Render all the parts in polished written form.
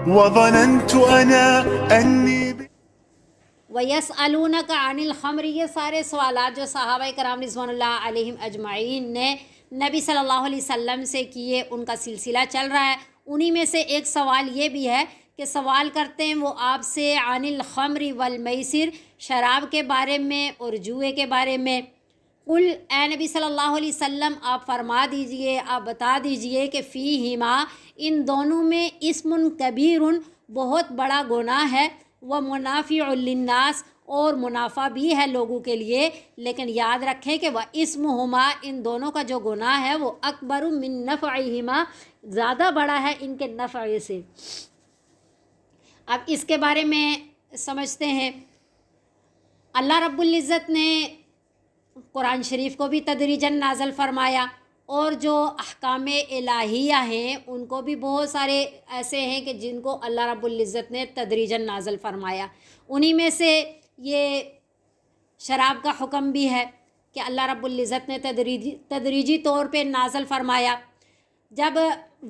وظننت أنا أني وَيَسْأَلُونَكَ عَنِ الْخَمْرِ، یہ سارے سوالات جو صحابہ کرام رضوان اللہ علیہم اجمعین نے نبی صلی اللہ علیہ وسلم سے کیے، ان کا سلسلہ چل رہا ہے۔ انہی میں سے ایک سوال یہ بھی ہے کہ سوال کرتے ہیں وہ آپ سے عن الخمر والمیسر، شراب کے بارے میں اور جوئے کے بارے میں۔ قل، اے نبی صلی اللہ علیہ وسلم آپ فرما دیجئے، آپ بتا دیجئے کہ فیہما، ان دونوں میں اسم کبیر، بہت بڑا گناہ ہے، و منافع للناس، اور منافع بھی ہے لوگوں کے لیے، لیکن یاد رکھیں کہ وہ اسمہما، ان دونوں کا جو گناہ ہے وہ اکبر من نفعہما، زیادہ بڑا ہے ان کے نفع سے۔ اب اس کے بارے میں سمجھتے ہیں۔ اللہ رب العزت نے قرآن شریف کو بھی تدریجاً نازل فرمایا، اور جو احکام الہیہ ہیں ان کو بھی بہت سارے ایسے ہیں کہ جن کو اللہ رب العزت نے تدریجاً نازل فرمایا۔ انہی میں سے یہ شراب کا حکم بھی ہے کہ اللہ رب العزت نے تدریجی طور پہ نازل فرمایا۔ جب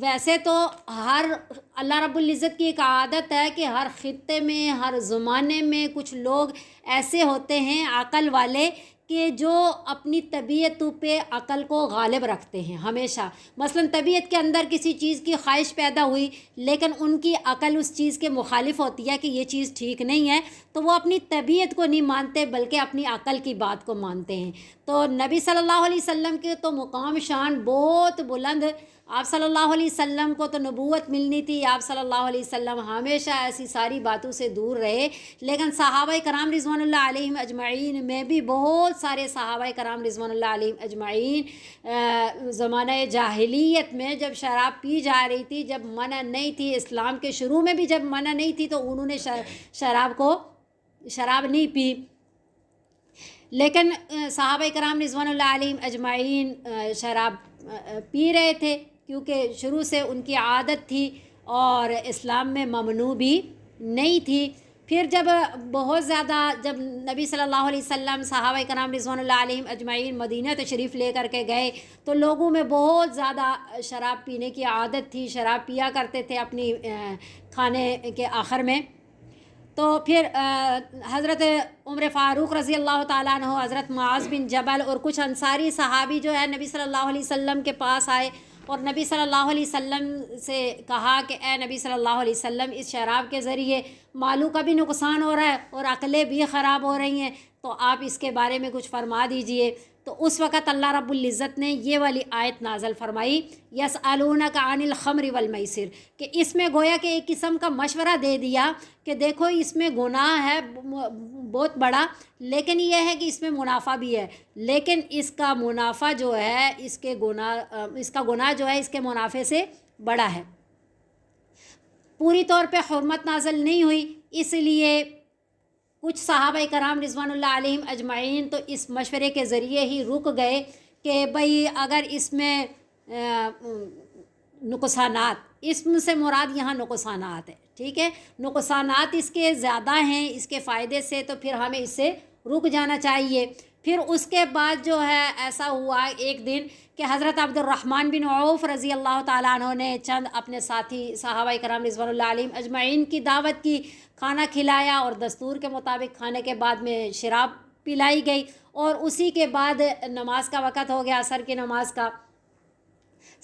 ویسے تو اللہ رب العزت کی ایک عادت ہے کہ ہر خطے میں، ہر زمانے میں کچھ لوگ ایسے ہوتے ہیں عقل والے کہ جو اپنی طبیعت پہ عقل کو غالب رکھتے ہیں ہمیشہ۔ مثلا طبیعت کے اندر کسی چیز کی خواہش پیدا ہوئی، لیکن ان کی عقل اس چیز کے مخالف ہوتی ہے کہ یہ چیز ٹھیک نہیں ہے، تو وہ اپنی طبیعت کو نہیں مانتے بلکہ اپنی عقل کی بات کو مانتے ہیں۔ تو نبی صلی اللہ علیہ وسلم کے تو مقام شان بہت بلند، آپ صلی اللہ علیہ وسلم کو تو نبوت ملنی تھی، آپ صلی اللہ علیہ وسلم ہمیشہ ایسی ساری باتوں سے دور رہے، لیکن صحابہ کرام رضوان اللہ علیہم اجمعین میں بھی بہت سارے صحابہ کرام رضوان اللہ علیہم اجمعین زمانہ جاہلیت میں جب شراب پی جا رہی تھی، جب منع نہیں تھی، اسلام کے شروع میں بھی جب منع نہیں تھی، تو انہوں نے شراب نہیں پی، لیکن صحابہ کرام رضوان اللہ علیہم اجمعین شراب پی رہے تھے، کیونکہ شروع سے ان کی عادت تھی اور اسلام میں ممنوع بھی نہیں تھی۔ پھر جب بہت زیادہ جب نبی صلی اللہ علیہ وسلم صحابہ کرام رضوان اللہ علیہم اجمعین مدینہ تشریف لے کر کے گئے، تو لوگوں میں بہت زیادہ شراب پینے کی عادت تھی، شراب پیا کرتے تھے اپنی کھانے کے آخر میں۔ تو پھر حضرت عمر فاروق رضی اللہ تعالیٰ عنہ، حضرت معاذ بن جبل اور کچھ انصاری صحابی جو ہے نبی صلی اللہ علیہ وسلم کے پاس آئے اور نبی صلی اللہ علیہ وسلم سے کہا کہ اے نبی صلی اللہ علیہ وسلم، اس شراب کے ذریعے مالوں کا بھی نقصان ہو رہا ہے اور عقلیں بھی خراب ہو رہی ہیں، تو آپ اس کے بارے میں کچھ فرما دیجئے۔ تو اس وقت اللہ رب العزت نے یہ والی آیت نازل فرمائی، یسألونک عن الخمر والمیسر، کہ اس میں گویا کہ ایک قسم کا مشورہ دے دیا کہ دیکھو اس میں گناہ ہے بہت بڑا، لیکن یہ ہے کہ اس میں منافع بھی ہے، لیکن اس کا منافع جو ہے اس کا گناہ جو ہے اس کے منافع سے بڑا ہے۔ پوری طور پہ حرمت نازل نہیں ہوئی، اس لیے کچھ صحابہ کرام رضوان اللہ علیہم اجمعین تو اس مشورے کے ذریعے ہی رک گئے کہ بھئی اگر اس میں نقصانات، اسم سے مراد یہاں نقصانات ہے، ٹھیک ہے، نقصانات اس کے زیادہ ہیں اس کے فائدے سے، تو پھر ہمیں اس سے رک جانا چاہیے۔ پھر اس کے بعد جو ہے ایسا ہوا ایک دن کہ حضرت عبد الرحمن بن عوف رضی اللہ تعالیٰ عنہ نے چند اپنے ساتھی صحابہ کرام رضوان اللہ علیہم اجمعین کی دعوت کی، کھانا کھلایا، اور دستور کے مطابق کھانے کے بعد میں شراب پلائی گئی، اور اسی کے بعد نماز کا وقت ہو گیا، عصر کی نماز کا۔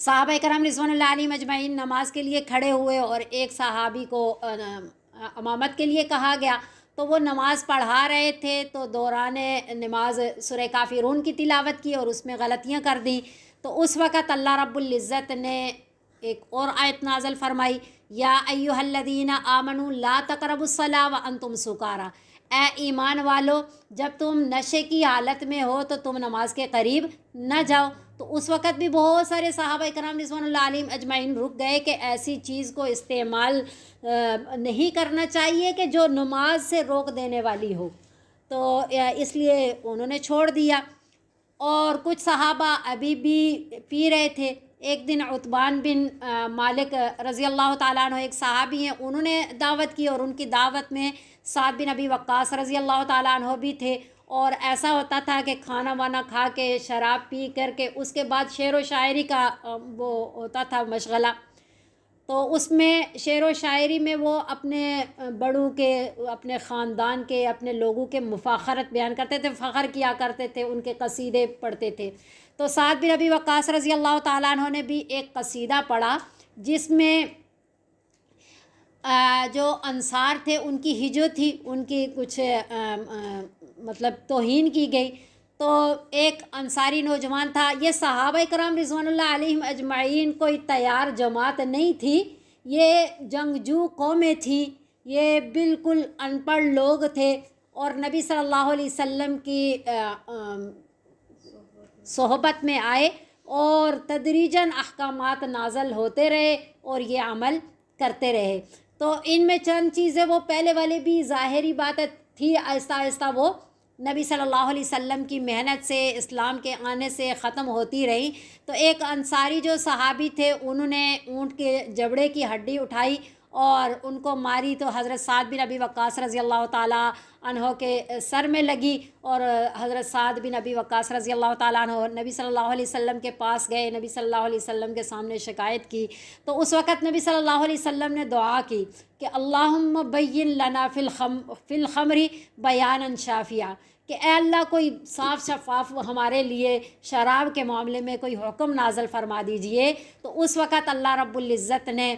صحابہ کرام رضوان اللہ علیہم اجمعین نماز کے لیے کھڑے ہوئے اور ایک صحابی کو امامت کے لیے کہا گیا، تو وہ نماز پڑھا رہے تھے، تو دوران نماز سورہ کافرون کی تلاوت کی اور اس میں غلطیاں کر دیں، تو اس وقت اللہ رب العزت نے ایک اور آیت نازل فرمائی، یا ایھا الذین آمنوا لا تقربوا الصلاۃ وانتم سکارى، اے ایمان والو جب تم نشے کی حالت میں ہو تو تم نماز کے قریب نہ جاؤ۔ تو اس وقت بھی بہت سارے صحابہ کرام رضوان اللہ علیہم اجمعین رک گئے کہ ایسی چیز کو استعمال نہیں کرنا چاہیے کہ جو نماز سے روک دینے والی ہو، تو اس لیے انہوں نے چھوڑ دیا۔ اور کچھ صحابہ ابھی بھی پی رہے تھے۔ ایک دن عتبان بن مالک رضی اللہ تعالیٰ عنہ ایک صحابی ہیں، انہوں نے دعوت کی، اور ان کی دعوت میں سعد بن ابی وقاص رضی اللہ تعالیٰ عنہ بھی تھے، اور ایسا ہوتا تھا کہ کھانا وانا کھا کے شراب پی کر کے اس کے بعد شعر و شاعری کا وہ ہوتا تھا مشغلہ۔ تو اس میں شعر و شاعری میں وہ اپنے بڑوں کے، اپنے خاندان کے، اپنے لوگوں کے مفاخرت بیان کرتے تھے، فخر کیا کرتے تھے، ان کے قصیدے پڑھتے تھے۔ تو سعد بن ابی وقاص رضی اللہ تعالیٰ عنہ نے بھی ایک قصیدہ پڑھا جس میں جو انصار تھے ان کی ہجو تھی، ان کی کچھ مطلب توہین کی گئی۔ تو ایک انصاری نوجوان تھا، یہ صحابہ کرام رضوان اللہ علیہم اجمعین کوئی تیار جماعت نہیں تھی، یہ جنگجو قومیں تھیں، یہ بالکل ان پڑھ لوگ تھے، اور نبی صلی اللہ علیہ وسلم کی صحبت میں آئے اور تدریجاً احکامات نازل ہوتے رہے اور یہ عمل کرتے رہے۔ تو ان میں چند چیزیں وہ پہلے والے بھی ظاہری بات تھی، آہستہ آہستہ وہ نبی صلی اللہ علیہ وسلم کی محنت سے، اسلام کے آنے سے ختم ہوتی رہی۔ تو ایک انصاری جو صحابی تھے انہوں نے اونٹ کے جبڑے کی ہڈی اٹھائی اور ان کو ماری، تو حضرت سعد بن ابی وقاص رضی اللہ تعالیٰ عنہ کے سر میں لگی، اور حضرت سعد بن ابی وقاص رضی اللہ تعالیٰ عنہ نبی صلی اللہ علیہ وسلم کے پاس گئے، نبی صلی اللہ علیہ وسلم کے سامنے شکایت کی۔ تو اس وقت نبی صلی اللہ علیہ وسلم نے دعا کی کہ اللہم بین لنا فی الخمر بیانا شافیہ، کہ اے اللہ کوئی صاف شفاف ہمارے لیے شراب کے معاملے میں کوئی حکم نازل فرما دیجئے۔ تو اس وقت اللہ رب العزت نے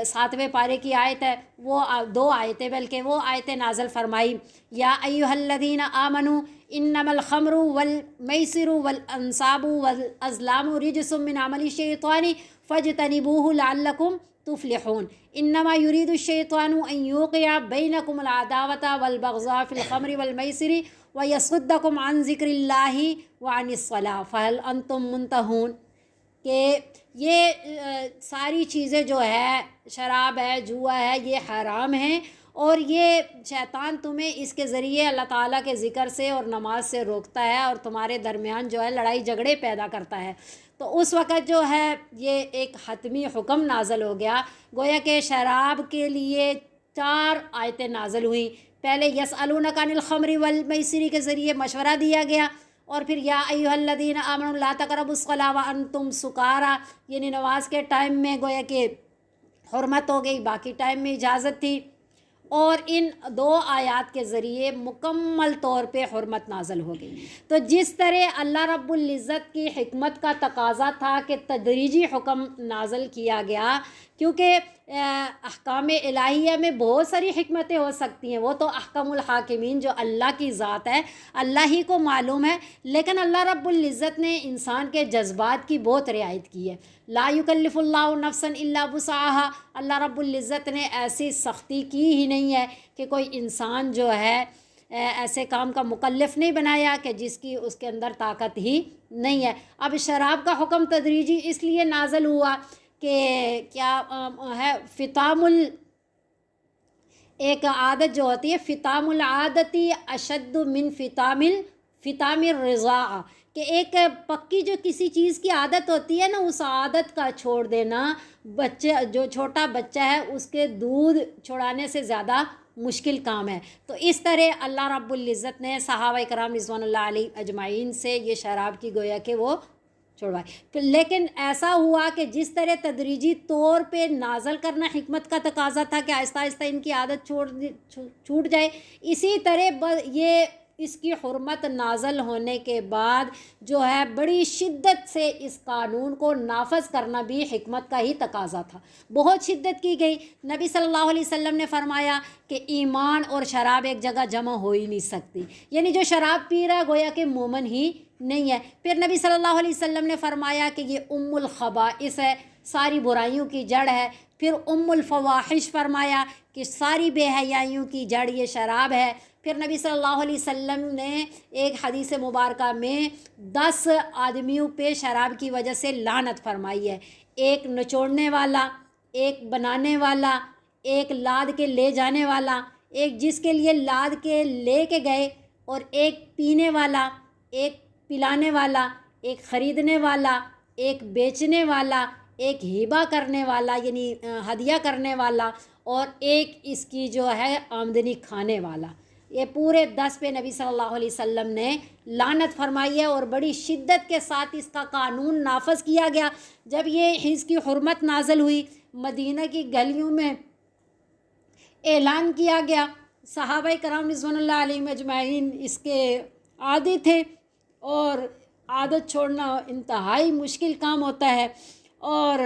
7ویں پارے کی آیت ہے، وہ 2 آیتیں بلکہ وہ آیتیں نازل فرمائی، یا ایھا الذین آمنوا انما الخمر والمیسر والانصاب والازلام رجس من عمل الشیطان فاجتنبوه لعلکم تفلحون انما يريد الشیطان ان یوقع بینکم العداوة والبغضاء فی الخمر والمیسر ویصدکم عن ذکر اللہ وعن الصلاۃ فہل انتم منتہون، کہ یہ ساری چیزیں جو ہے، شراب ہے، جوا ہے، یہ حرام ہیں، اور یہ شیطان تمہیں اس کے ذریعے اللہ تعالیٰ کے ذکر سے اور نماز سے روکتا ہے اور تمہارے درمیان جو ہے لڑائی جھگڑے پیدا کرتا ہے۔ تو اس وقت جو ہے یہ ایک حتمی حکم نازل ہو گیا، گویا کہ شراب کے لیے 4 آیتیں نازل ہوئیں۔ پہلے یسألونک عن الخمر والمیسر کے ذریعے مشورہ دیا گیا، اور پھر یا ایھا الذین آمنوا لا تقربوا الصلاۃ وانتم سکارا، یعنی نماز کے ٹائم میں گویا کہ حرمت ہو گئی، باقی ٹائم میں اجازت تھی۔ اور ان 2 آیات کے ذریعے مکمل طور پہ حرمت نازل ہو گئی۔ تو جس طرح اللہ رب العزت کی حکمت کا تقاضا تھا کہ تدریجی حکم نازل کیا گیا، کیونکہ احکام الہیہ میں بہت ساری حکمتیں ہو سکتی ہیں، وہ تو احکم الحاکمین جو اللہ کی ذات ہے اللہ ہی کو معلوم ہے، لیکن اللہ رب العزت نے انسان کے جذبات کی بہت رعایت کی ہے۔ لا یکلف اللہ نفسا الا وسعها، اللہ رب العزت نے ایسی سختی کی ہی نہیں ہے کہ کوئی انسان جو ہے ایسے کام کا مکلف نہیں بنایا کہ جس کی اس کے اندر طاقت ہی نہیں ہے۔ اب شراب کا حکم تدریجی اس لیے نازل ہوا کہ کیا ہے، ایک عادت جو ہوتی ہے، فطام العادتی اشد من فطام الرضاع، کہ ایک پکی جو کسی چیز کی عادت ہوتی ہے نا، اس عادت کا چھوڑ دینا بچے، جو چھوٹا بچہ ہے اس کے دودھ چھڑانے سے زیادہ مشکل کام ہے۔ تو اس طرح اللہ رب العزت نے صحابہ کرام رضوان اللہ علیہ اجمعین سے یہ شراب کی گویا کہ وہ چھوڑوائی، لیکن ایسا ہوا کہ جس طرح تدریجی طور پہ نازل کرنا حکمت کا تقاضا تھا کہ آہستہ آہستہ ان کی عادت چھوٹ جائے، اسی طرح یہ اس کی حرمت نازل ہونے کے بعد جو ہے بڑی شدت سے اس قانون کو نافذ کرنا بھی حکمت کا ہی تقاضا تھا، بہت شدت کی گئی۔ نبی صلی اللہ علیہ وسلم نے فرمایا کہ ایمان اور شراب ایک جگہ جمع ہو ہی نہیں سکتی، یعنی جو شراب پی رہا گویا کہ مومن ہی نہیں ہے۔ پھر نبی صلی اللہ علیہ وسلم نے فرمایا کہ یہ ام الخبائث ہے، ساری برائیوں کی جڑ ہے۔ پھر ام الفواحش فرمایا کہ ساری بے حیائیوں کی جڑ یہ شراب ہے۔ پھر نبی صلی اللہ علیہ وسلم نے ایک حدیث مبارکہ میں 10 آدمیوں پہ شراب کی وجہ سے لعنت فرمائی ہے، ایک نچوڑنے والا، ایک بنانے والا، ایک لاد کے لے جانے والا، ایک جس کے لیے لاد کے لے کے گئے، اور ایک پینے والا، ایک پلانے والا، ایک خریدنے والا، ایک بیچنے والا، ایک ہبہ کرنے والا یعنی ہدیہ کرنے والا، اور ایک اس کی جو ہے آمدنی کھانے والا۔ یہ پورے 10 پہ نبی صلی اللہ علیہ وسلم نے لعنت فرمائی ہے اور بڑی شدت کے ساتھ اس کا قانون نافذ کیا گیا۔ جب یہ اس کی حرمت نازل ہوئی، مدینہ کی گلیوں میں اعلان کیا گیا، صحابہ کرام رضوان اللہ علیہم اجمعین اس کے عادی تھے اور عادت چھوڑنا انتہائی مشکل کام ہوتا ہے، اور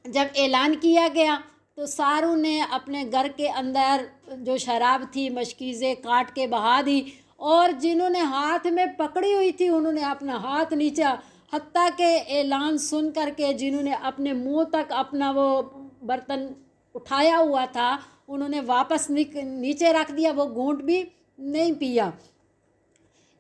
جب اعلان کیا گیا تو ساروں نے اپنے گھر کے اندر جو شراب تھی مشکیزیں کاٹ کے بہا دی، اور جنہوں نے ہاتھ میں پکڑی ہوئی تھی انہوں نے اپنا ہاتھ نیچا، حتیٰ کہ اعلان سن کر کے جنہوں نے اپنے منہ تک اپنا وہ برتن اٹھایا ہوا تھا انہوں نے واپس نیچے رکھ دیا، وہ گھونٹ بھی نہیں پیا۔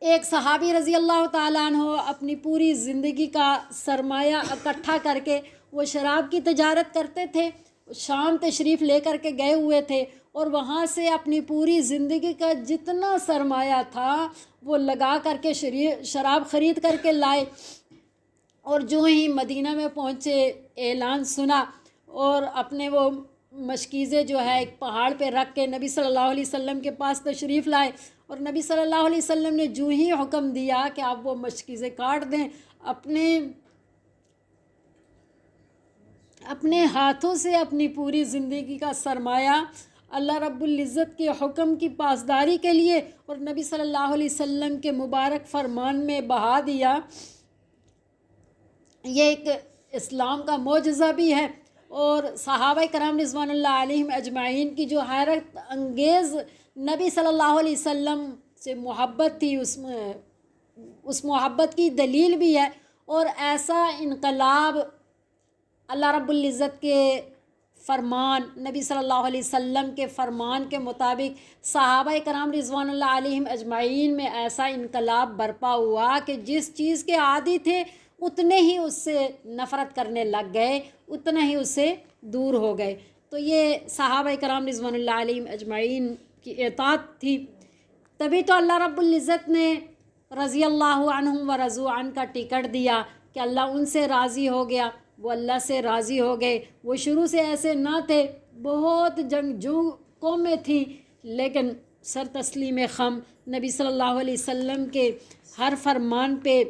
ایک صحابی رضی اللہ تعالیٰ عنہ اپنی پوری زندگی کا سرمایہ اکٹھا کر کے وہ شراب کی تجارت کرتے تھے، شام تشریف لے کر کے گئے ہوئے تھے، اور وہاں سے اپنی پوری زندگی کا جتنا سرمایہ تھا وہ لگا کر کے شراب خرید کر کے لائے، اور جو ہی مدینہ میں پہنچے اعلان سنا اور اپنے وہ مشکیزیں جو ہے ایک پہاڑ پہ رکھ کے نبی صلی اللہ علیہ وسلم کے پاس تشریف لائے، اور نبی صلی اللہ علیہ وسلم نے جو ہی حکم دیا کہ آپ وہ مشکیزیں کاٹ دیں، اپنے ہاتھوں سے اپنی پوری زندگی کا سرمایہ اللہ رب العزت کے حکم کی پاسداری کے لیے اور نبی صلی اللہ علیہ وسلم کے مبارک فرمان میں بہا دیا۔ یہ ایک اسلام کا معجزہ بھی ہے، اور صحابہ کرام رضوان اللہ علیہم اجمعین کی جو حیرت انگیز نبی صلی اللہ علیہ وسلم سے محبت تھی، اس محبت کی دلیل بھی ہے، اور ایسا انقلاب اللہ رب العزت کے فرمان، نبی صلی اللہ علیہ وسلم کے فرمان کے مطابق صحابہ کرام رضوان اللہ علیہم اجمعین میں ایسا انقلاب برپا ہوا کہ جس چیز کے عادی تھے اتنے ہی اس سے نفرت کرنے لگ گئے، اتنا ہی اس سے دور ہو گئے۔ تو یہ صحابہ کرام رضوان اللہ علیہم اجمعین کی اطاعت تھی، تبھی تو اللہ رب العزت نے رضی اللہ عنہم و رضوا عنہ کا ٹکٹ دیا کہ اللہ ان سے راضی ہو گیا، وہ اللہ سے راضی ہو گئے۔ وہ شروع سے ایسے نہ تھے، بہت جنگجو قومیں تھیں، لیکن سر تسلیم خم نبی صلی اللہ علیہ وسلم کے ہر فرمان پہ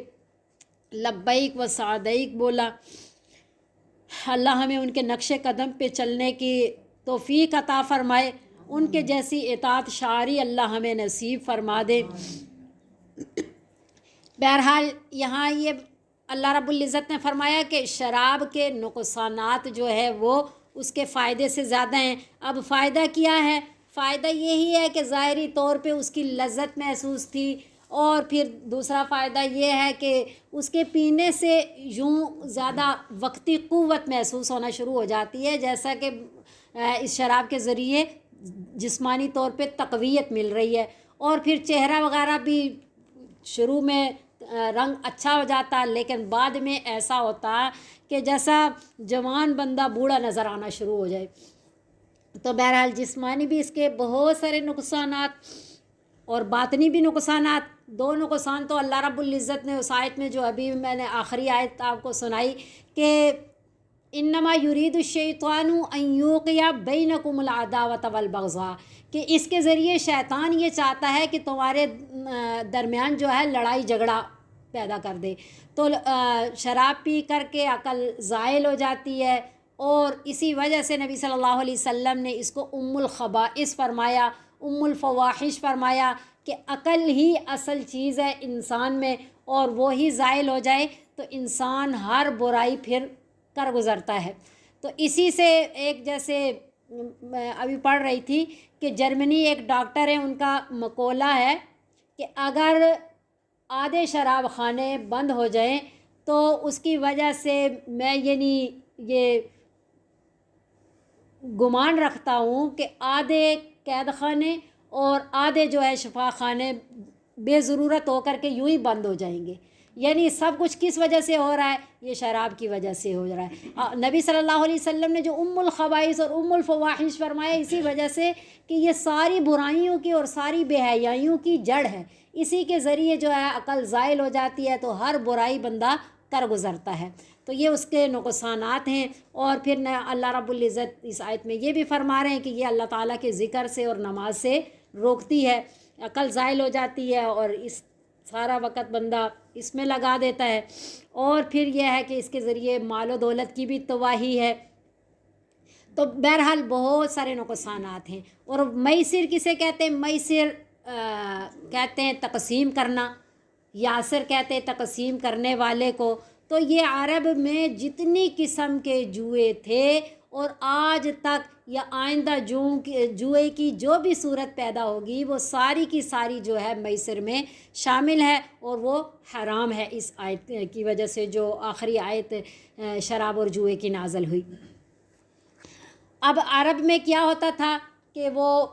لبیک و سعدیک بولا۔ اللہ ہمیں ان کے نقش قدم پہ چلنے کی توفیق عطا فرمائے، ان کے جیسی اطاعت شعاری اللہ ہمیں نصیب فرما دے۔ بہرحال یہاں یہ اللہ رب العزت نے فرمایا کہ شراب کے نقصانات جو ہے وہ اس کے فائدے سے زیادہ ہیں۔ اب فائدہ کیا ہے؟ فائدہ یہی ہے کہ ظاہری طور پہ اس کی لذت محسوس تھی، اور پھر دوسرا فائدہ یہ ہے کہ اس کے پینے سے یوں زیادہ وقتی قوت محسوس ہونا شروع ہو جاتی ہے، جیسا کہ اس شراب کے ذریعے جسمانی طور پہ تقویت مل رہی ہے، اور پھر چہرہ وغیرہ بھی شروع میں رنگ اچھا ہو جاتا، لیکن بعد میں ایسا ہوتا کہ جیسا جوان بندہ بوڑھا نظر آنا شروع ہو جائے۔ تو بہرحال جسمانی بھی اس کے بہت سارے نقصانات اور باطنی بھی نقصانات، دو نقصان تو اللہ رب العزت نے اس آیت میں جو ابھی میں نے آخری آیت آپ کو سنائی کہ انما یرید الشیطان ان یوقع بینکم العداوۃ والبغضاء، کہ اس کے ذریعے شیطان یہ چاہتا ہے کہ تمہارے درمیان جو ہے لڑائی جھگڑا پیدا کر دے۔ تو شراب پی کر کے عقل زائل ہو جاتی ہے، اور اسی وجہ سے نبی صلی اللہ علیہ وسلم نے اس کو ام الخبائث فرمایا، ام الفواحش فرمایا، کہ عقل ہی اصل چیز ہے انسان میں، اور وہی زائل ہو جائے تو انسان ہر برائی پھر کر گزرتا ہے۔ تو اسی سے ایک جیسے میں ابھی پڑھ رہی تھی کہ جرمنی ایک ڈاکٹر ہے، ان کا مقولہ ہے کہ اگر آدھے شراب خانے بند ہو جائیں تو اس کی وجہ سے میں یہ گمان رکھتا ہوں کہ آدھے قید خانے اور آدھے جو ہے شفا خانے بے ضرورت ہو کر کے یوں ہی بند ہو جائیں گے۔ یعنی سب کچھ کس وجہ سے ہو رہا ہے؟ یہ شراب کی وجہ سے ہو رہا ہے۔ نبی صلی اللہ علیہ وسلم نے جو ام الخبائث اور ام الفواحش فرمایا، اسی وجہ سے کہ یہ ساری برائیوں کی اور ساری بے حیائیوں کی جڑ ہے، اسی کے ذریعے جو ہے عقل زائل ہو جاتی ہے، تو ہر برائی بندہ کر گزرتا ہے۔ تو یہ اس کے نقصانات ہیں، اور پھر اللہ رب العزت اس آیت میں یہ بھی فرما رہے ہیں کہ یہ اللہ تعالیٰ کے ذکر سے اور نماز سے روکتی ہے، عقل زائل ہو جاتی ہے اور اس سارا وقت بندہ اس میں لگا دیتا ہے، اور پھر یہ ہے کہ اس کے ذریعے مال و دولت کی بھی تباہی ہے۔ تو بہرحال بہت سارے نقصانات ہیں۔ اور میسر کسے کہتے ہیں؟ میسر کہتے ہیں تقسیم کرنا، یاسر کہتے ہیں تقسیم کرنے والے کو۔ تو یہ عرب میں جتنی قسم کے جوئے تھے اور آج تک یا آئندہ جوئے کی جو بھی صورت پیدا ہوگی وہ ساری کی ساری جو ہے میسر میں شامل ہے، اور وہ حرام ہے اس آیت کی وجہ سے جو آخری آیت شراب اور جوئے کی نازل ہوئی۔ اب عرب میں کیا ہوتا تھا کہ وہ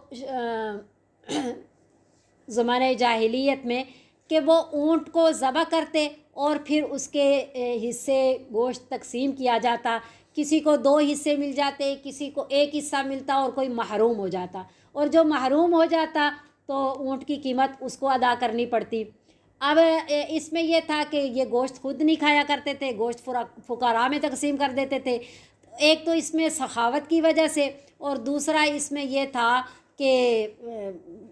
زمانہ جاہلیت میں کہ وہ اونٹ کو ذبح کرتے اور پھر اس کے حصے گوشت تقسیم کیا جاتا، کسی کو 2 حصے مل جاتے، کسی کو 1 حصہ ملتا اور کوئی محروم ہو جاتا، اور جو محروم ہو جاتا تو اونٹ کی قیمت اس کو ادا کرنی پڑتی۔ اب اس میں یہ تھا کہ یہ گوشت خود نہیں کھایا کرتے تھے، گوشت فقراء میں تقسیم کر دیتے تھے۔ ایک تو اس میں سخاوت کی وجہ سے، اور دوسرا اس میں یہ تھا کہ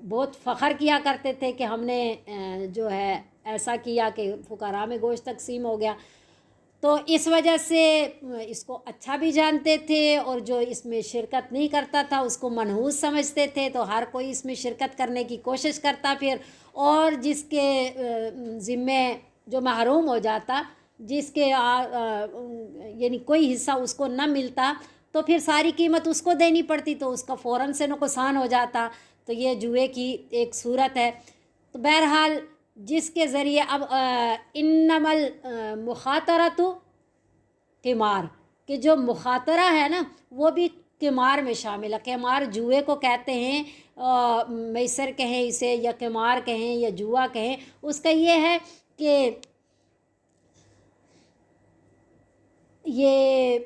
بہت فخر کیا کرتے تھے کہ ہم نے جو ہے ایسا کیا کہ فقراء میں گوشت تقسیم ہو گیا۔ تو اس وجہ سے اس کو اچھا بھی جانتے تھے، اور جو اس میں شرکت نہیں کرتا تھا اس کو منحوس سمجھتے تھے، تو ہر کوئی اس میں شرکت کرنے کی کوشش کرتا پھر، اور جس کے ذمے جو محروم ہو جاتا، جس کے یعنی کوئی حصہ اس کو نہ ملتا، تو پھر ساری قیمت اس کو دینی پڑتی، تو اس کا فوراً سے نقصان ہو جاتا۔ تو یہ جوئے کی ایک صورت ہے۔ تو بہرحال جس کے ذریعے اب انما المخاطرۃ قمار، کہ جو مخاطرہ ہے نا وہ بھی قمار میں شامل ہے۔ قمار جوئے کو کہتے ہیں، میسر کہیں اسے یا قمار کہیں یا جوا کہیں۔ اس کا یہ ہے کہ یہ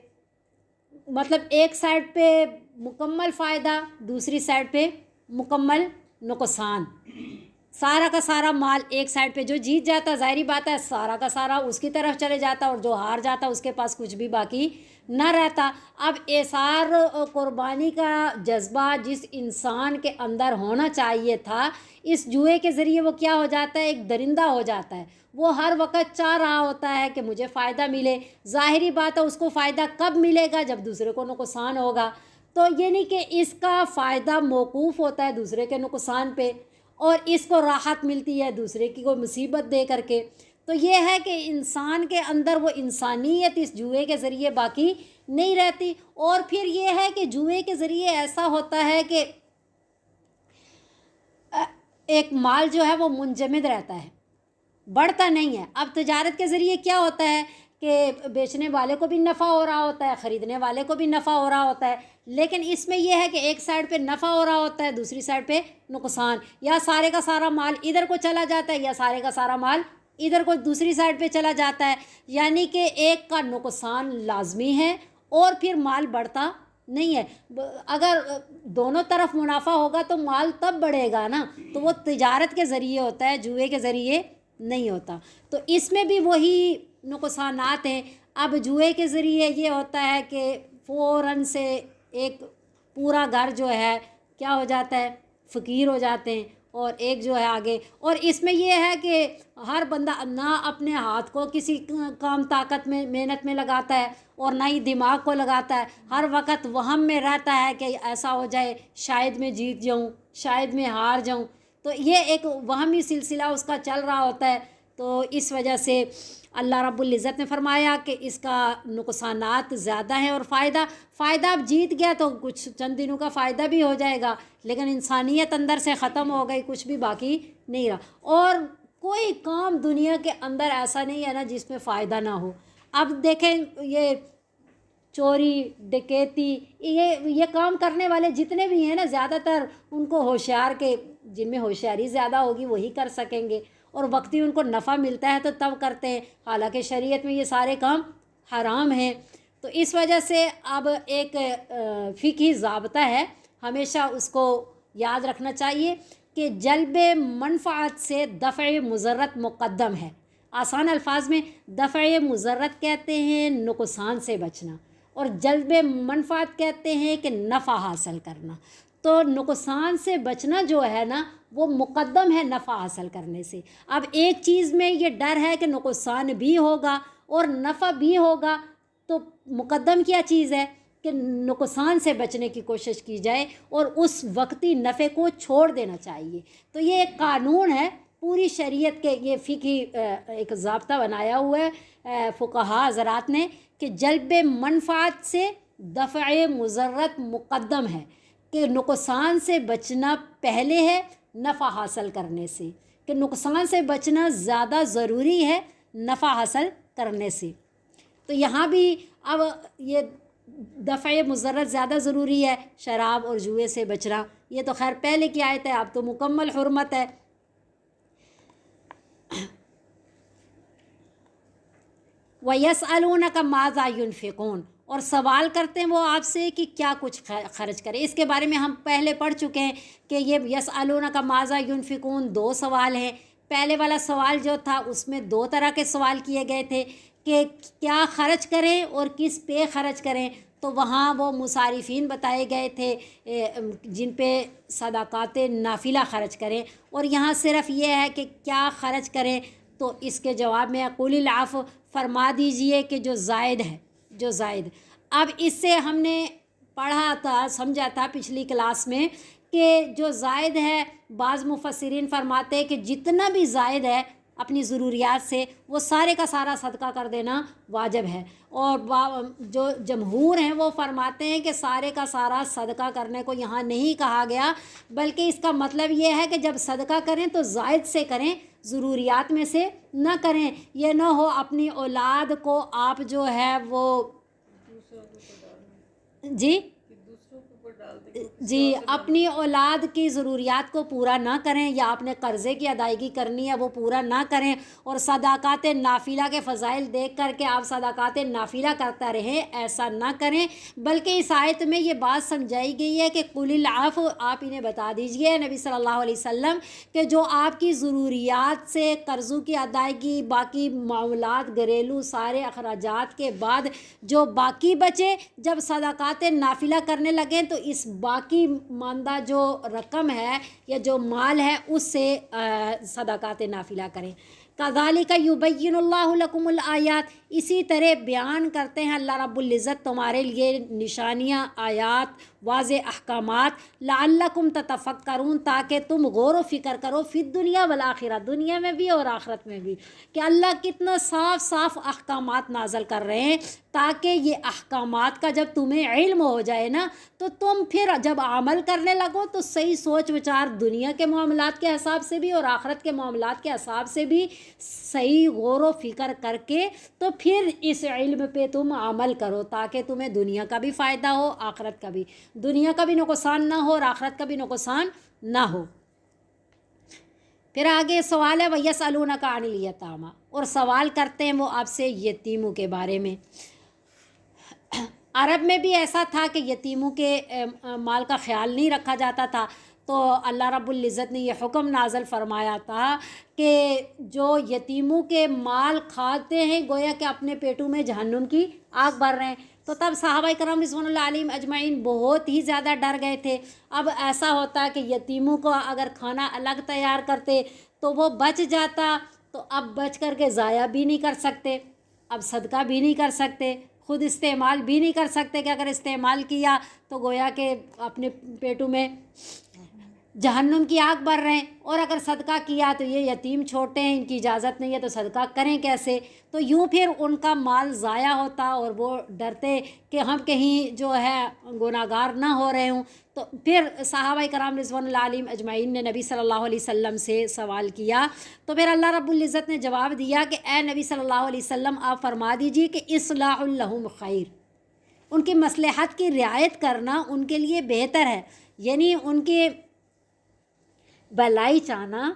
مطلب ایک سائڈ پہ مکمل فائدہ، دوسری سائڈ پہ مکمل نقصان، سارا کا سارا مال ایک سائڈ پہ جو جیت جاتا ظاہری بات ہے سارا کا سارا اس کی طرف چلے جاتا، اور جو ہار جاتا اس کے پاس کچھ بھی باقی نہ رہتا۔ اب ایثار قربانی کا جذبہ جس انسان کے اندر ہونا چاہیے تھا، اس جوئے کے ذریعے وہ کیا ہو جاتا ہے؟ ایک درندہ ہو جاتا ہے۔ وہ ہر وقت چاہ رہا ہوتا ہے کہ مجھے فائدہ ملے۔ ظاہری بات ہے اس کو فائدہ کب ملے گا؟ جب دوسرے کو نقصان ہوگا۔ تو یہ نہیں کہ اس کا فائدہ موقوف ہوتا ہے دوسرے کے نقصان پہ، اور اس کو راحت ملتی ہے دوسرے کی کوئی مصیبت دے کر کے۔ تو یہ ہے کہ انسان کے اندر وہ انسانیت اس جوئے کے ذریعے باقی نہیں رہتی۔ اور پھر یہ ہے کہ جوئے کے ذریعے ایسا ہوتا ہے کہ ایک مال جو ہے وہ منجمد رہتا ہے، بڑھتا نہیں ہے۔ اب تجارت کے ذریعے کیا ہوتا ہے کہ بیچنے والے کو بھی نفع ہو رہا ہوتا ہے، خریدنے والے کو بھی نفع ہو رہا ہوتا ہے، لیکن اس میں یہ ہے کہ ایک سائڈ پہ نفع ہو رہا ہوتا ہے، دوسری سائڈ پہ نقصان، یا سارے کا سارا مال ادھر کو چلا جاتا ہے یا سارے کا سارا مال ادھر کو دوسری سائڈ پہ چلا جاتا ہے۔ یعنی کہ ایک کا نقصان لازمی ہے اور پھر مال بڑھتا نہیں ہے۔ اگر دونوں طرف منافع ہوگا تو مال تب بڑھے گا نا، تو وہ تجارت کے ذریعے ہوتا ہے، جوئے کے ذریعے نہیں ہوتا۔ تو اس میں بھی وہی نقصانات ہیں۔ اب جوئے کے ذریعے یہ ہوتا ہے کہ فوراً سے ایک پورا گھر جو ہے کیا ہو جاتا ہے؟ فقیر ہو جاتے ہیں، اور ایک جو ہے آگے۔ اور اس میں یہ ہے کہ ہر بندہ نہ اپنے ہاتھ کو کسی کام طاقت میں محنت میں لگاتا ہے اور نہ ہی دماغ کو لگاتا ہے، ہر وقت وہم میں رہتا ہے کہ ایسا ہو جائے شاید میں جیت جاؤں، شاید میں ہار جاؤں۔ تو یہ ایک وہمی سلسلہ اس کا چل رہا ہوتا ہے۔ تو اس وجہ سے اللہ رب العزت نے فرمایا کہ اس کا نقصانات زیادہ ہیں، اور فائدہ اب جیت گیا تو کچھ چند دنوں کا فائدہ بھی ہو جائے گا، لیکن انسانیت اندر سے ختم ہو گئی، کچھ بھی باقی نہیں رہا۔ اور کوئی کام دنیا کے اندر ایسا نہیں ہے نا جس میں فائدہ نہ ہو۔ اب دیکھیں یہ چوری ڈکیتی یہ کام کرنے والے جتنے بھی ہیں نا، زیادہ تر ان کو ہوشیار کے جن میں ہوشیاری زیادہ ہوگی وہی کر سکیں گے، اور وقتی ان کو نفع ملتا ہے تو تب کرتے ہیں، حالانکہ شریعت میں یہ سارے کام حرام ہیں۔ تو اس وجہ سے اب ایک فقہی ضابطہ ہے، ہمیشہ اس کو یاد رکھنا چاہیے کہ جلب منفعت سے دفع مضرت مقدم ہے۔ آسان الفاظ میں دفع مضرت کہتے ہیں نقصان سے بچنا، اور جلب منفعت کہتے ہیں کہ نفع حاصل کرنا۔ تو نقصان سے بچنا جو ہے نا وہ مقدم ہے نفع حاصل کرنے سے۔ اب ایک چیز میں یہ ڈر ہے کہ نقصان بھی ہوگا اور نفع بھی ہوگا، تو مقدم کیا چیز ہے کہ نقصان سے بچنے کی کوشش کی جائے اور اس وقتی نفع کو چھوڑ دینا چاہیے۔ تو یہ ایک قانون ہے پوری شریعت کے، یہ فقہی ایک ضابطہ بنایا ہوا ہے فقہا حضرات نے کہ جلب منفعت سے دفع مضرت مقدم ہے، کہ نقصان سے بچنا پہلے ہے نفع حاصل کرنے سے، کہ نقصان سے بچنا زیادہ ضروری ہے نفع حاصل کرنے سے۔ تو یہاں بھی اب یہ دفع مضرت زیادہ ضروری ہے، شراب اور جوئے سے بچنا، یہ تو خیر پہلے کی آیت ہے، اب تو مکمل حرمت ہے۔ وَيَسْأَلُونَكَ مَاذَا يُنْفِقُونَ، اور سوال کرتے ہیں وہ آپ سے کہ کیا کچھ خرچ کریں۔ اس کے بارے میں ہم پہلے پڑھ چکے ہیں کہ یہ یسألونک ماذا ينفقون 2 سوال ہیں۔ پہلے والا سوال جو تھا اس میں 2 طرح کے سوال کیے گئے تھے کہ کیا خرچ کریں اور کس پہ خرچ کریں، تو وہاں وہ مصارفین بتائے گئے تھے جن پہ صدقات نافلہ خرچ کریں، اور یہاں صرف یہ ہے کہ کیا خرچ کریں، تو اس کے جواب میں قُلِ العفو، فرما دیجئے کہ جو زائد ہے، جو زائد۔ اب اس سے ہم نے پڑھا تھا، سمجھا تھا پچھلی کلاس میں کہ جو زائد ہے بعض مفسرین فرماتے ہیں کہ جتنا بھی زائد ہے اپنی ضروریات سے وہ سارے کا سارا صدقہ کر دینا واجب ہے، اور جو جمہور ہیں وہ فرماتے ہیں کہ سارے کا سارا صدقہ کرنے کو یہاں نہیں کہا گیا، بلکہ اس کا مطلب یہ ہے کہ جب صدقہ کریں تو زائد سے کریں، ضروریات میں سے نہ کریں۔ یہ نہ ہو اپنی اولاد کو آپ جو ہے وہ جی اپنی اولاد کی ضروریات کو پورا نہ کریں، یا اپنے قرضے کی ادائیگی کرنی ہے وہ پورا نہ کریں، اور صدقات نافلہ کے فضائل دیکھ کر کے آپ صدقات نافلہ کرتا رہیں، ایسا نہ کریں۔ بلکہ اس آیت میں یہ بات سمجھائی گئی ہے کہ قُلِ العفو، آپ انہیں بتا دیجئے نبی صلی اللہ علیہ وسلم کہ جو آپ کی ضروریات سے قرضوں کی ادائیگی، باقی معاملات گھریلو سارے اخراجات کے بعد جو باقی بچے، جب صدقات نافلہ کرنے لگیں تو اس باقی ماندہ جو رقم ہے یا جو مال ہے اس سے صدقات نافلہ کریں۔ کذالک یبین اللہ لکم الآیات، اسی طرح بیان کرتے ہیں اللہ رب العزت تمہارے لیے نشانیاں، آیات، واضح احکامات، لعلکم تتفکرون، تاکہ تم غور و فکر کرو، فی الدنیا والآخرہ، دنیا میں بھی اور آخرت میں بھی، کہ اللہ کتنا صاف صاف احکامات نازل کر رہے ہیں، تاکہ یہ احکامات کا جب تمہیں علم ہو جائے نا تو تم پھر جب عمل کرنے لگو تو صحیح سوچ وچار، دنیا کے معاملات کے حساب سے بھی اور آخرت کے معاملات کے حساب سے بھی صحیح غور و فکر کر کے تو پھر اس علم پہ تم عمل کرو، تاکہ تمہیں دنیا کا بھی فائدہ ہو، آخرت کا بھی، دنیا کا بھی نقصان نہ ہو اور آخرت کا بھی نقصان نہ ہو۔ پھر آگے سوال ہے وَيَسْأَلُونَكَ عَنِ الْيَتَامَى، اور سوال کرتے ہیں وہ آپ سے یتیموں کے بارے میں۔ عرب میں بھی ایسا تھا کہ یتیموں کے مال کا خیال نہیں رکھا جاتا تھا، تو اللہ رب العزت نے یہ حکم نازل فرمایا تھا کہ جو یتیموں کے مال کھاتے ہیں گویا کہ اپنے پیٹوں میں جہنم کی آگ بھر رہے ہیں۔ تو تب صحابہ کرام رضوان اللہ علیہم اجمعین بہت ہی زیادہ ڈر گئے تھے۔ اب ایسا ہوتا ہے کہ یتیموں کو اگر کھانا الگ تیار کرتے تو وہ بچ جاتا، تو اب بچ کر کے ضائع بھی نہیں کر سکتے، اب صدقہ بھی نہیں کر سکتے، خود استعمال بھی نہیں کر سکتے کہ اگر استعمال کیا تو گویا کہ اپنے پیٹوں میں جہنم کی آگ بھر رہے ہیں، اور اگر صدقہ کیا تو یہ یتیم چھوٹے ہیں، ان کی اجازت نہیں ہے تو صدقہ کریں کیسے، تو یوں پھر ان کا مال ضائع ہوتا، اور وہ ڈرتے کہ ہم کہیں جو ہے گناہگار نہ ہو رہے ہوں۔ تو پھر صحابہ کرام رضوان اللہ علیہم اجمعین نے نبی صلی اللہ علیہ وسلم سے سوال کیا، تو پھر اللہ رب العزت نے جواب دیا کہ اے نبی صلی اللہ علیہ وسلم آپ فرما دیجیے کہ اصلاح لہم خیر، ان کی مصلحت کی رعایت کرنا ان کے لیے بہتر ہے، یعنی ان کے بھلائی چاہنا،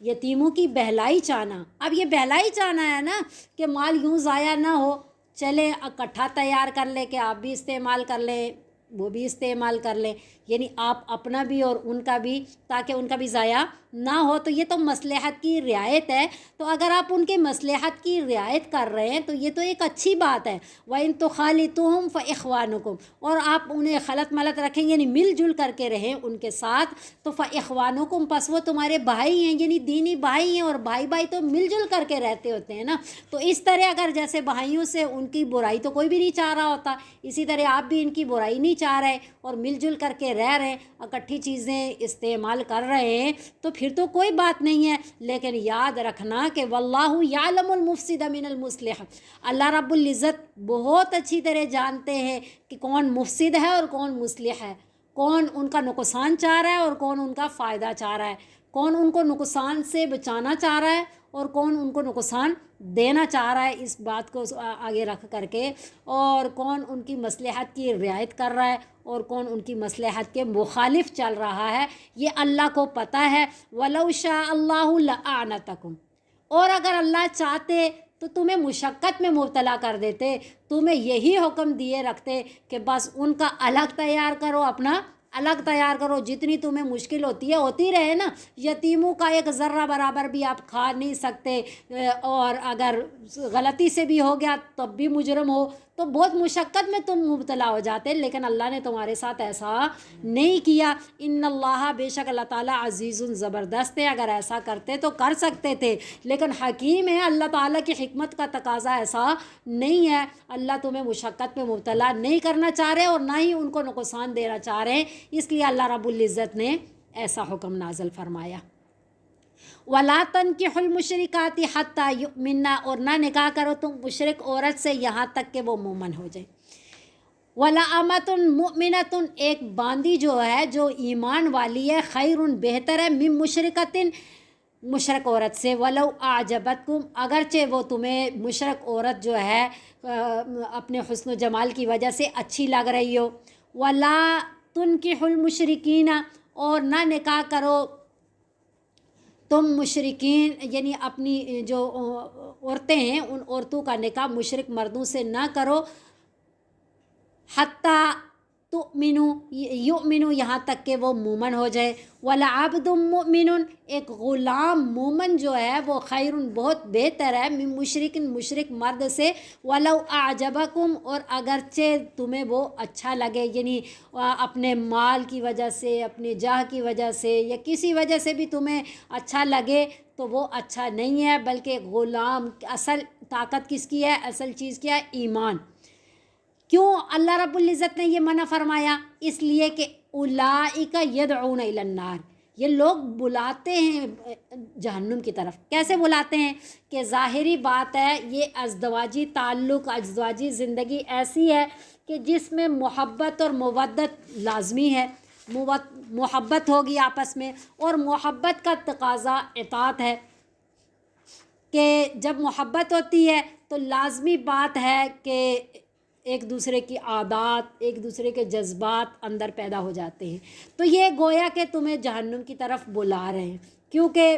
یتیموں کی بہلائی چاہنا۔ اب یہ بہلائی چاہنا ہے نا کہ مال یوں ضائع نہ ہو، چلیں اکٹھا تیار کر لیں کہ آپ بھی استعمال کر لیں وہ بھی استعمال کر لیں، یعنی آپ اپنا بھی اور ان کا بھی، تاکہ ان کا بھی ضائع نہ ہو تو یہ تو مصلحت کی رعایت ہے. تو اگر آپ ان کے مصلحت کی رعایت کر رہے ہیں تو یہ تو ایک اچھی بات ہے. وَإِن تُخَالِطُوهُمْ فَإِخْوَانُكُمْ، اور آپ انہیں خلط ملط رکھیں یعنی مل جل کر کے رہیں ان کے ساتھ، تو فَإِخْوَانُكُمْ، پس وہ تمہارے بھائی ہیں، یعنی دینی بھائی ہیں، اور بھائی بھائی تو مل جل کر کے رہتے ہوتے ہیں نا. تو اس طرح اگر جیسے بھائیوں سے ان کی برائی تو کوئی بھی نہیں چاہ رہا ہوتا، اسی طرح آپ بھی ان کی برائی نہیں چاہ رہے اور مل جل کر کے رہ رہے ہیں، اکٹھی چیزیں استعمال کر رہے ہیں، تو پھر تو کوئی بات نہیں ہے. لیکن یاد رکھنا کہ واللہ یعلم المفسد من المصلح، اللہ رب العزت بہت اچھی طرح جانتے ہیں کہ کون مفسد ہے اور کون مصلح ہے، کون ان کا نقصان چاہ رہا ہے اور کون ان کا فائدہ چاہ رہا ہے، کون ان کو نقصان سے بچانا چاہ رہا ہے اور کون ان کو نقصان دینا چاہ رہا ہے، اس بات کو آگے رکھ کر کے، اور کون ان کی مصلحت کی رعایت کر رہا ہے اور کون ان کی مصلحت کے مخالف چل رہا ہے، یہ اللہ کو پتہ ہے. وَلَوْ شَاءَ اللَّهُ لَأَعْنَتَكُمْ، اور اگر اللہ چاہتے تو تمہیں مشقت میں مبتلا کر دیتے، تمہیں یہی حکم دیے رکھتے کہ بس ان کا الگ تیار کرو، اپنا الگ تیار کرو، جتنی تمہیں مشکل ہوتی ہے ہوتی رہے نا. یتیموں کا ایک ذرہ برابر بھی آپ کھا نہیں سکتے، اور اگر غلطی سے بھی ہو گیا تب بھی مجرم ہو تو بہت مشقت میں تم مبتلا ہو جاتے، لیکن اللہ نے تمہارے ساتھ ایسا نہیں کیا. ان اللہ، بے شک اللہ تعالیٰ عزیز زبردست ہے، اگر ایسا کرتے تو کر سکتے تھے، لیکن حکیم ہے، اللہ تعالیٰ کی حکمت کا تقاضا ایسا نہیں ہے. اللہ تمہیں مشقت میں مبتلا نہیں کرنا چاہ رہے اور نہ ہی ان کو نقصان دینا چاہ رہے ہیں، اس لیے اللہ رب العزت نے ایسا حکم نازل فرمایا. وَلَا تَنْكِحُوا الْمُشْرِكَاتِ حَتَّى يُؤْمِنَّا، اور نہ نکاح کرو تم مشرک عورت سے یہاں تک کہ وہ مومن ہو جائے. وَلَأَمَةٌ مُؤْمِنَةٌ، ایک باندی جو ہے جو ایمان والی ہے، خیرٌ بہتر ہے، من مشرکۃ، مشرک عورت سے. وَلَوْ أَعْجَبَتْكُمْ، اگرچہ وہ تمہیں مشرک عورت جو ہے اپنے حسن و جمال کی وجہ سے اچھی لگ رہی ہو. وَلَا تُنْكِحُوا الْمُشْرِكِينَ، اور نہ نکاح کرو تم مشرکین، یعنی اپنی جو عورتیں ہیں ان عورتوں کا نکاح مشرک مردوں سے نہ کرو. حتیٰ تؤمنوا، یؤمنوا، یہاں تک کہ وہ مومن ہو جائے. وَلَعَبْدٌ مُؤْمِنٌ، ایک غلام مومن جو ہے وہ خیرٌ، بہت بہتر ہے، من مشرک، مشرک مرد سے. وَلَوْ أَعْجَبَكُمْ، اور اگرچہ تمہیں وہ اچھا لگے، یعنی اپنے مال کی وجہ سے، اپنے جاہ کی وجہ سے یا کسی وجہ سے بھی تمہیں اچھا لگے تو وہ اچھا نہیں ہے، بلکہ غلام، اصل طاقت کس کی ہے، اصل چیز کیا ہے، ایمان. کیوں اللہ رب العزت نے یہ منع فرمایا؟ اس لیے کہ اولئک یدعون الی النار، یہ لوگ بلاتے ہیں جہنم کی طرف. کیسے بلاتے ہیں؟ کہ ظاہری بات ہے یہ ازدواجی تعلق، ازدواجی زندگی ایسی ہے کہ جس میں محبت اور مودت لازمی ہے، محبت ہوگی آپس میں، اور محبت کا تقاضا اطاعت ہے، کہ جب محبت ہوتی ہے تو لازمی بات ہے کہ ایک دوسرے کی عادات، ایک دوسرے کے جذبات اندر پیدا ہو جاتے ہیں. تو یہ گویا کہ تمہیں جہنم کی طرف بلا رہے ہیں، کیونکہ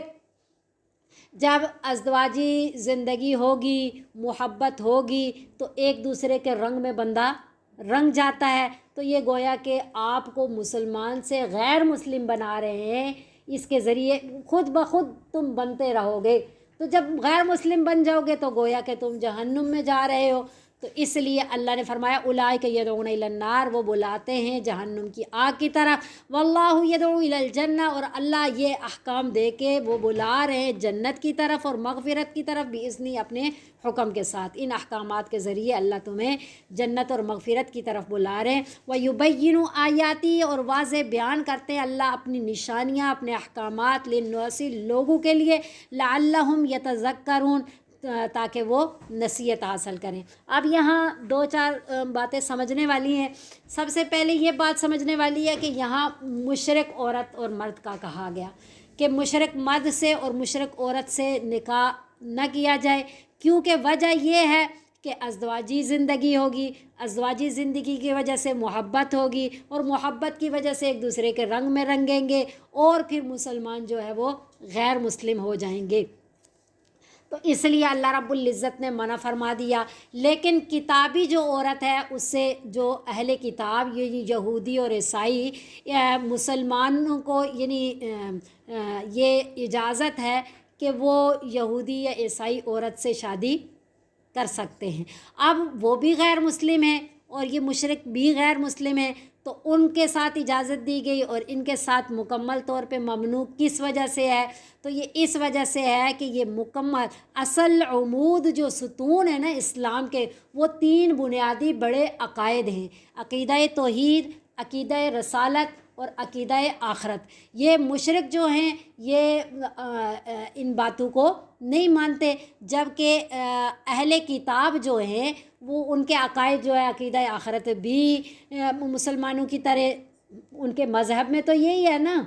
جب ازدواجی زندگی ہوگی، محبت ہوگی تو ایک دوسرے کے رنگ میں بندہ رنگ جاتا ہے. تو یہ گویا کہ آپ کو مسلمان سے غیر مسلم بنا رہے ہیں، اس کے ذریعے خود بخود تم بنتے رہو گے. تو جب غیر مسلم بن جاؤ گے تو گویا کہ تم جہنم میں جا رہے ہو. تو اس لیے اللہ نے فرمایا اولئک یدعون الی النار، وہ بلاتے ہیں جہنم کی آگ کی طرف. واللہ یدعو الی الجنہ، اور اللہ یہ احکام دے کے وہ بلا رہے ہیں جنت کی طرف اور مغفرت کی طرف باذنی، اپنے حکم کے ساتھ. ان احکامات کے ذریعے اللہ تمہیں جنت اور مغفرت کی طرف بلا رہے ہیں. وَيُبَيِّنُ آیاتی، اور واضح بیان کرتے ہیں اللہ اپنی نشانیاں، اپنے احکامات، للناس، لوگوں کے لیے، لعلہم یتذکرون، تاکہ وہ نصیحت حاصل کریں. اب یہاں دو چار باتیں سمجھنے والی ہیں. سب سے پہلے یہ بات سمجھنے والی ہے کہ یہاں مشرک عورت اور مرد کا کہا گیا کہ مشرک مرد سے اور مشرک عورت سے نکاح نہ کیا جائے، کیونکہ وجہ یہ ہے کہ ازدواجی زندگی ہوگی، ازدواجی زندگی کی وجہ سے محبت ہوگی، اور محبت کی وجہ سے ایک دوسرے کے رنگ میں رنگیں گے، اور پھر مسلمان جو ہے وہ غیر مسلم ہو جائیں گے. تو اس لیے اللہ رب العزت نے منع فرما دیا۔ لیکن کتابی جو عورت ہے اس سے جو اہل کتاب یعنی یہودی اور عیسائی مسلمانوں کو یعنی یہ اجازت ہے کہ وہ یہودی یا عیسائی عورت سے شادی کر سکتے ہیں۔ اب وہ بھی غیر مسلم ہیں اور یہ مشرک بھی غیر مسلم ہیں، تو ان کے ساتھ اجازت دی گئی اور ان کے ساتھ مکمل طور پہ ممنوع کس وجہ سے ہے؟ تو یہ اس وجہ سے ہے کہ یہ مکمل اصل عمود جو ستون ہے نا اسلام کے، وہ 3 بنیادی بڑے عقائد ہیں: عقیدہ توحید، عقیدہ رسالت اور عقیدہ آخرت۔ یہ مشرک جو ہیں یہ ان باتوں کو نہیں مانتے، جبکہ اہل کتاب جو ہیں وہ ان کے عقائد جو ہے عقیدہ آخرت بھی مسلمانوں کی طرح ان کے مذہب میں تو یہی ہے نا،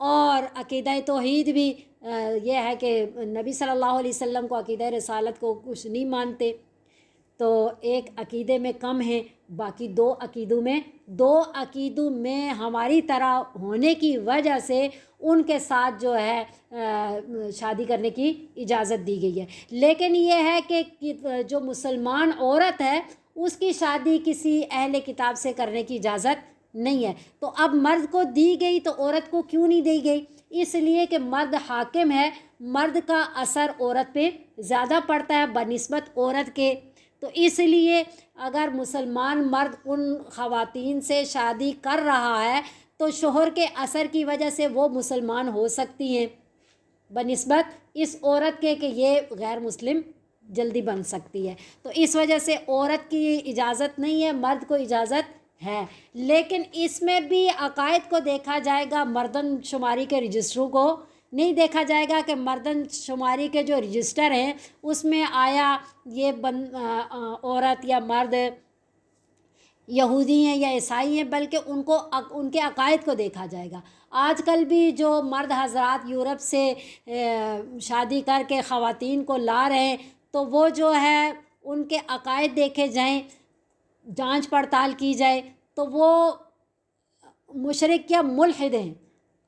اور عقیدہ توحید بھی یہ ہے کہ نبی صلی اللہ علیہ وسلم کو عقیدہ رسالت کو کچھ نہیں مانتے، تو ایک عقیدے میں کم ہیں، باقی 2 عقیدوں میں ہماری طرح ہونے کی وجہ سے ان کے ساتھ جو ہے شادی کرنے کی اجازت دی گئی ہے۔ لیکن یہ ہے کہ جو مسلمان عورت ہے اس کی شادی کسی اہل کتاب سے کرنے کی اجازت نہیں ہے۔ تو اب مرد کو دی گئی تو عورت کو کیوں نہیں دی گئی؟ اس لیے کہ مرد حاکم ہے، مرد کا اثر عورت پہ زیادہ پڑتا ہے بنسبت عورت کے، تو اس لیے اگر مسلمان مرد ان خواتین سے شادی کر رہا ہے تو شوہر کے اثر کی وجہ سے وہ مسلمان ہو سکتی ہیں بنسبت اس عورت کے کہ یہ غیر مسلم جلدی بن سکتی ہے۔ تو اس وجہ سے عورت کی اجازت نہیں ہے، مرد کو اجازت ہے۔ لیکن اس میں بھی عقائد کو دیکھا جائے گا، مردن شماری کے رجسٹروں کو نہیں دیکھا جائے گا کہ مردن شماری کے جو رجسٹر ہیں اس میں آیا یہ عورت یا مرد یہودی ہیں یا عیسائی ہیں، بلکہ ان کے عقائد کو دیکھا جائے گا۔ آج کل بھی جو مرد حضرات یورپ سے شادی کر کے خواتین کو لا رہے ہیں تو وہ جو ہے ان کے عقائد دیکھے جائیں، جانچ پڑتال کی جائے تو وہ مشرک یا ملحد ہیں،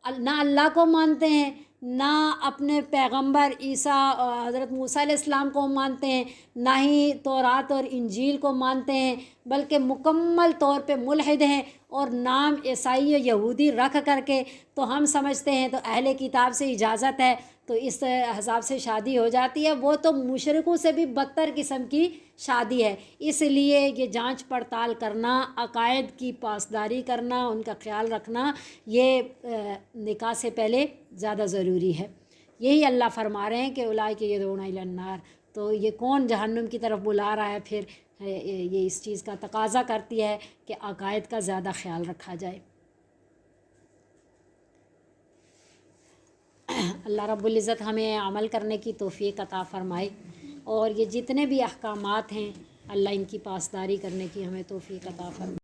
نہ اللہ کو مانتے ہیں، نہ اپنے پیغمبر عیسیٰ حضرت موسیٰ علیہ السلام کو مانتے ہیں، نہ ہی تورات اور انجیل کو مانتے ہیں، بلکہ مکمل طور پہ ملحد ہیں، اور نام عیسائی و یہودی رکھ کر کے تو ہم سمجھتے ہیں تو اہل کتاب سے اجازت ہے تو اس حساب سے شادی ہو جاتی ہے۔ وہ تو مشرکوں سے بھی بدتر قسم کی شادی ہے۔ اس لیے یہ جانچ پڑتال کرنا، عقائد کی پاسداری کرنا، ان کا خیال رکھنا، یہ نکاح سے پہلے زیادہ ضروری ہے۔ یہی اللہ فرما رہے ہیں کہ اولئک یدعون الی النار، تو یہ کون جہنم کی طرف بلا رہا ہے؟ پھر یہ اس چیز کا تقاضا کرتی ہے کہ عقائد کا زیادہ خیال رکھا جائے۔ اللہ رب العزت ہمیں عمل کرنے کی توفیق عطا فرمائے، اور یہ جتنے بھی احکامات ہیں اللہ ان کی پاسداری کرنے کی ہمیں توفیق عطا فرمائے۔